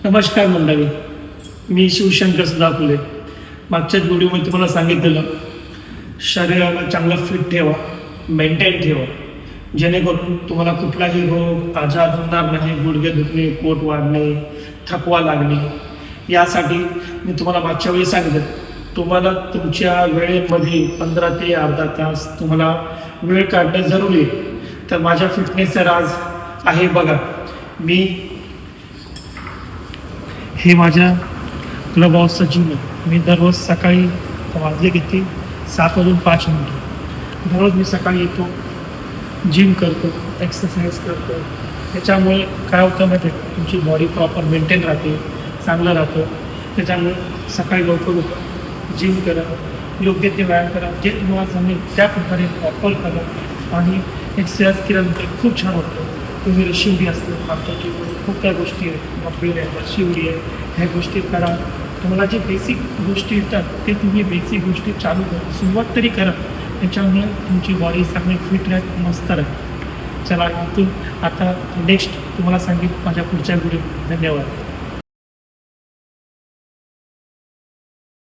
नमस्कार मंडळी, मी शिवशंकर सदाफुले. मागच्याच व्हिडिओमध्ये तुम्हाला सांगितलेलं शरीराला चांगलं फिट ठेवा, मेंटेन ठेवा, जेणेकरून तुम्हाला कुठलाही रोग आजार होणार नाही. गुडघे दुखणे, पोट वाढणे, थकवा लागणे, यासाठी मी तुम्हाला मागच्या वेळी सांगितलं तुम्हाला तुमच्या वेळेमध्ये 15 ते अर्धा तास तुम्हाला वेळ काढणे जरुरी आहे. तर माझ्या फिटनेसचा राज आहे बघा. हे माझ्या क्लब हाऊसचं जिम आहे. मी दररोज सकाळी वाजले किती 7:05 दररोज मी सकाळी येतो, जिम करतो, एक्सरसाइज करतो. त्याच्यामुळे काय होतं माहिती आहे, तुमची बॉडी प्रॉपर मेंटेन राहते, चांगलं राहतं. त्याच्यामुळे सकाळी लवकर उठा, जिम करा, योग्य ते व्यायाम करा, जे तुम्हाला जमेल त्या प्रकारे प्रॉपर करा. आणि एक्सरसाइज केल्यानंतर खूप छान होतं. तुम्ही शिवडी असते आमच्या जीवन खूप त्या गोष्टी आहेत, मफिल आहे, शिवडी आहे, ह्या गोष्टी करा. तुम्हाला जे बेसिक गोष्टी येतात ते तुम्ही बेसिक गोष्टी चालू करा, सुरुवात तरी करा. त्याच्यामुळे तुमची बॉडी चांगली फिट राहते, मस्त राहते. चला, इथून आता नेक्स्ट तुम्हाला सांगेन माझ्या पुढच्या व्हिडिओ. धन्यवाद.